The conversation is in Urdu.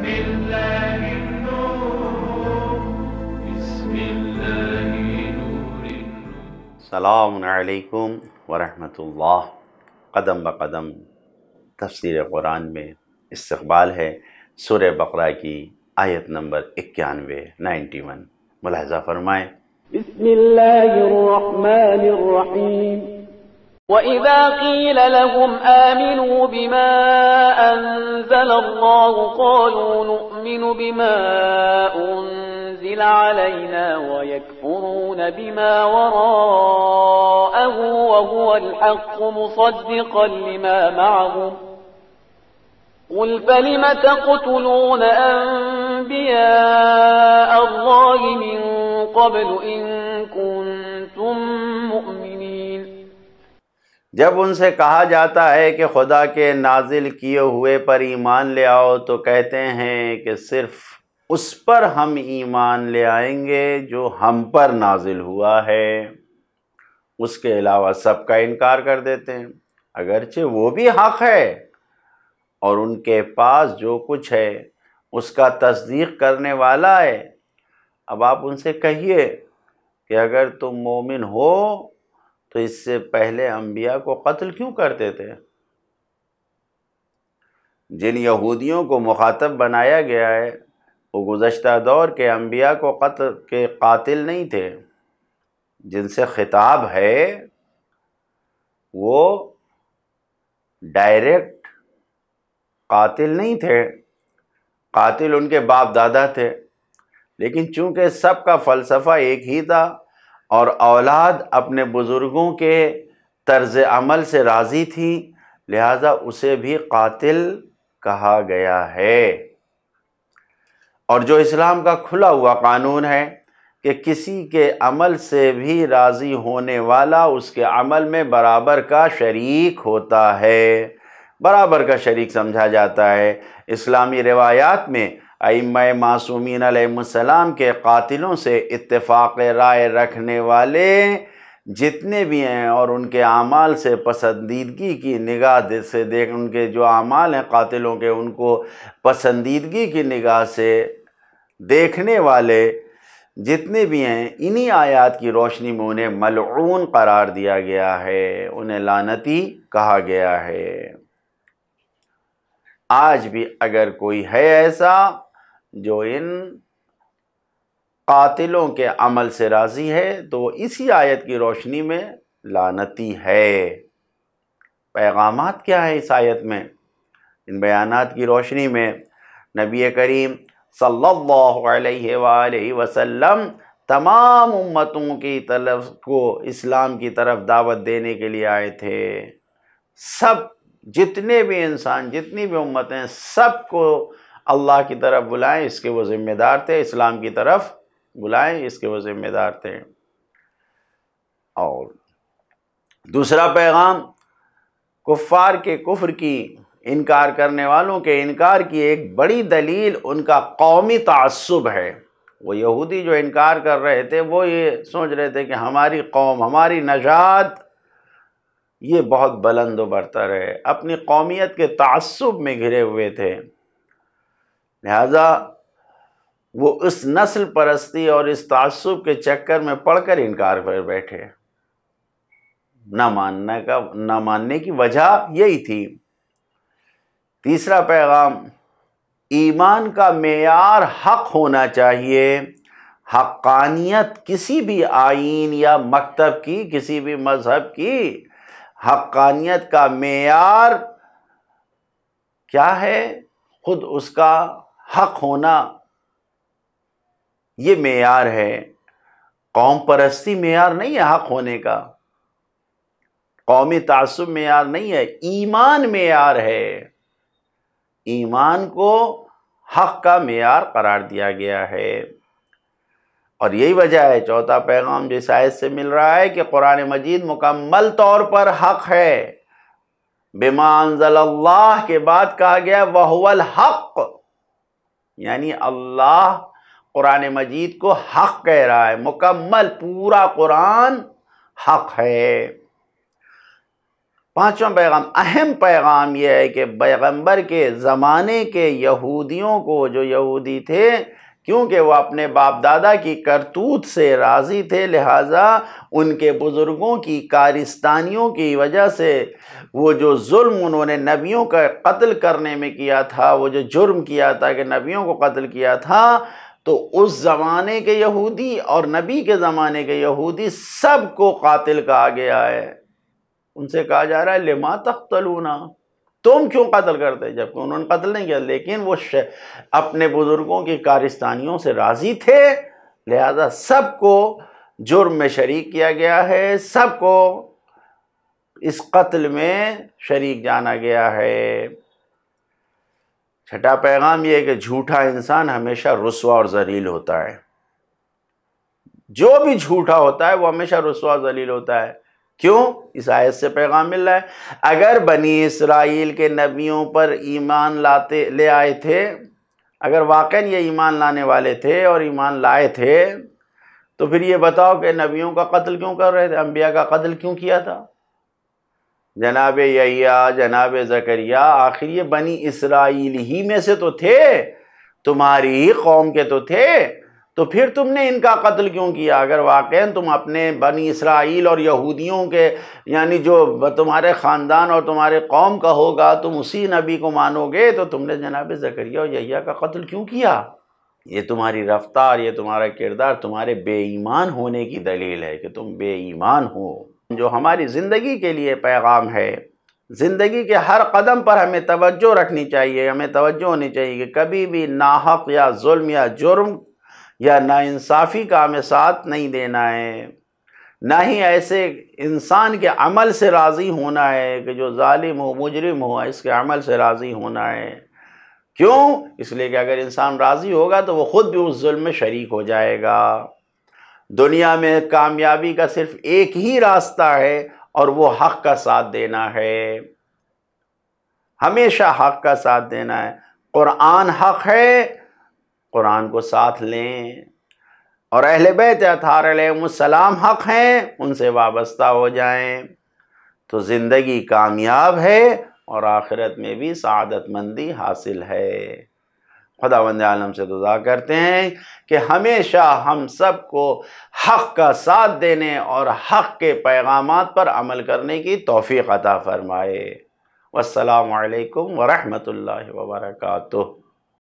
الله النور بسم الله نور السلام علیکم ورحمۃ اللہ۔ قدم بقدم تفسیر قرآن میں استقبال ہے سورہ بقرہ کی آیت نمبر 91 ملاحظہ فرمائیں۔ بسم الله الرحمن الرحيم وإذا قيل لهم آمنوا بما أنزل الله قالوا نؤمن بما أنزل علينا ويكفرون بما وراءه وهو الحق مصدقا لما معهم قل فلم تقتلون أنبياء الله من قبل إن كنتم مؤمنين۔ جب ان سے کہا جاتا ہے کہ خدا کے نازل کیے ہوئے پر ایمان لے آؤ تو کہتے ہیں کہ صرف اس پر ہم ایمان لے آئیں گے جو ہم پر نازل ہوا ہے، اس کے علاوہ سب کا انکار کر دیتے ہیں، اگرچہ وہ بھی حق ہے اور ان کے پاس جو کچھ ہے اس کا تصدیق کرنے والا ہے۔ اب آپ ان سے کہیے کہ اگر تم مومن ہو تو اس سے پہلے انبیاء کو قتل کیوں کرتے تھے؟ جن یہودیوں کو مخاطب بنایا گیا ہے وہ گزشتہ دور کے انبیاء کو قتل کے قاتل نہیں تھے، جن سے خطاب ہے وہ ڈائریکٹ قاتل نہیں تھے، قاتل ان کے باپ دادا تھے، لیکن چونکہ سب کا فلسفہ ایک ہی تھا اور اولاد اپنے بزرگوں کے طرز عمل سے راضی تھی، لہٰذا اسے بھی قاتل کہا گیا ہے۔ اور جو اسلام کا کھلا ہوا قانون ہے کہ کسی کے عمل سے بھی راضی ہونے والا اس کے عمل میں برابر کا شریک ہوتا ہے، برابر کا شریک سمجھا جاتا ہے۔ اسلامی روایات میں ائمہ معصومین علیہ السلام کے قاتلوں سے اتفاق رائے رکھنے والے جتنے بھی ہیں اور ان کے اعمال سے پسندیدگی کی نگاہ سے ان کے جو اعمال ہیں قاتلوں کے ان کو پسندیدگی کی نگاہ سے دیکھنے والے جتنے بھی ہیں، انہی آیات کی روشنی میں انہیں ملعون قرار دیا گیا ہے، انہیں لعنتی کہا گیا ہے۔ آج بھی اگر کوئی ہے ایسا جو ان قاتلوں کے عمل سے راضی ہے تو وہ اسی آیت کی روشنی میں لعنتی ہے۔ پیغامات کیا ہے اس آیت میں؟ ان بیانات کی روشنی میں نبی کریم صلی اللہ علیہ وآلہ وسلم تمام امتوں کی طرف کو اسلام کی طرف دعوت دینے کے لیے آئے تھے۔ سب جتنے بھی انسان، جتنی بھی امتیں، سب کو اللہ کی طرف بلائیں، اس کے وہ ذمہ دار تھے، اسلام کی طرف بلائیں، اس کے وہ ذمہ دار تھے۔ اور دوسرا پیغام کفار کے کفر کی انکار کرنے والوں کے انکار کی ایک بڑی دلیل ان کا قومی تعصب ہے۔ وہ یہودی جو انکار کر رہے تھے وہ یہ سوچ رہے تھے کہ ہماری قوم، ہماری نژاد یہ بہت بلند و برتر ہے، اپنی قومیت کے تعصب میں گھرے ہوئے تھے، لہذا وہ اس نسل پرستی اور اس تعصب کے چکر میں پڑ کر انکار کر بیٹھے۔ نہ ماننے کی وجہ یہی تھی۔ تیسرا پیغام، ایمان کا معیار حق ہونا چاہیے۔ حقانیت کسی بھی آئین یا مکتب کی، کسی بھی مذہب کی حقانیت کا معیار کیا ہے؟ خود اس کا حق ہونا، یہ معیار ہے۔ قوم پرستی معیار نہیں ہے حق ہونے کا، قومی تعصب معیار نہیں ہے، ایمان معیار ہے۔ ایمان کو حق کا معیار قرار دیا گیا ہے، اور یہی وجہ ہے چوتھا پیغام جس آیت سے مل رہا ہے کہ قرآن مجید مکمل طور پر حق ہے۔ بما انزل اللہ کے بعد کہا گیا وَهُوَ الْحَقُّ، یعنی اللہ قرآن مجید کو حق کہہ رہا ہے، مکمل پورا قرآن حق ہے۔ پانچواں پیغام، اہم پیغام یہ ہے کہ پیغمبر کے زمانے کے یہودیوں کو، جو یہودی تھے، کیونکہ وہ اپنے باپ دادا کی کرتوت سے راضی تھے، لہٰذا ان کے بزرگوں کی کارستانیوں کی وجہ سے وہ جو ظلم انہوں نے نبیوں کا قتل کرنے میں کیا تھا، وہ جو جرم کیا تھا کہ نبیوں کو قتل کیا تھا، تو اس زمانے کے یہودی اور نبی کے زمانے کے یہودی سب کو قاتل کہا گیا ہے۔ ان سے کہا جا رہا ہے لما تقتلون، تم کیوں قتل کرتے، جبکہ انہوں نے قتل نہیں کیا، لیکن وہ اپنے بزرگوں کی کارستانیوں سے راضی تھے، لہذا سب کو جرم میں شریک کیا گیا ہے، سب کو اس قتل میں شریک جانا گیا ہے۔ چھٹا پیغام یہ ہے کہ جھوٹا انسان ہمیشہ رسوا اور ذلیل ہوتا ہے۔ جو بھی جھوٹا ہوتا ہے وہ ہمیشہ رسوا اور ذلیل ہوتا ہے۔ کیوں؟ اس آیت سے پیغام مل رہا ہے، اگر بنی اسرائیل کے نبیوں پر ایمان لے آئے تھے، اگر واقعاً یہ ایمان لانے والے تھے اور ایمان لائے تھے، تو پھر یہ بتاؤ کہ نبیوں کا قتل کیوں کر رہے تھے، انبیاء کا قتل کیوں کیا تھا؟ جناب یحییٰ، جناب زکریا، آخر یہ بنی اسرائیل ہی میں سے تو تھے، تمہاری ہی قوم کے تو تھے، تو پھر تم نے ان کا قتل کیوں کیا؟ اگر واقعاً تم اپنے بنی اسرائیل اور یہودیوں کے، یعنی جو تمہارے خاندان اور تمہارے قوم کا ہوگا، تم اسی نبی کو مانو گے، تو تم نے جناب زکریا اور یحییٰ کا قتل کیوں کیا؟ یہ تمہاری رفتار، یہ تمہارا کردار تمہارے بے ایمان ہونے کی دلیل ہے کہ تم بے ایمان ہو۔ جو ہماری زندگی کے لیے پیغام ہے، زندگی کے ہر قدم پر ہمیں توجہ رکھنی چاہیے، ہمیں توجہ ہونی چاہیے کہ کبھی بھی ناحق یا ظلم یا جرم یا ناانصافی کا ہمیں ساتھ نہیں دینا ہے، نہ ہی ایسے انسان کے عمل سے راضی ہونا ہے کہ جو ظالم ہو، مجرم ہو، اس کے عمل سے راضی ہونا ہے۔ کیوں؟ اس لیے کہ اگر انسان راضی ہوگا تو وہ خود بھی اس ظلم میں شریک ہو جائے گا۔ دنیا میں کامیابی کا صرف ایک ہی راستہ ہے، اور وہ حق کا ساتھ دینا ہے، ہمیشہ حق کا ساتھ دینا ہے۔ قرآن حق ہے، قرآن کو ساتھ لیں، اور اہل بیت اطہار علیہم السلام حق ہیں، ان سے وابستہ ہو جائیں، تو زندگی کامیاب ہے اور آخرت میں بھی سعادت مندی حاصل ہے۔ خداوند عالم سے دعا کرتے ہیں کہ ہمیشہ ہم سب کو حق کا ساتھ دینے اور حق کے پیغامات پر عمل کرنے کی توفیق عطا فرمائے۔ والسلام علیکم ورحمۃ اللہ وبرکاتہ۔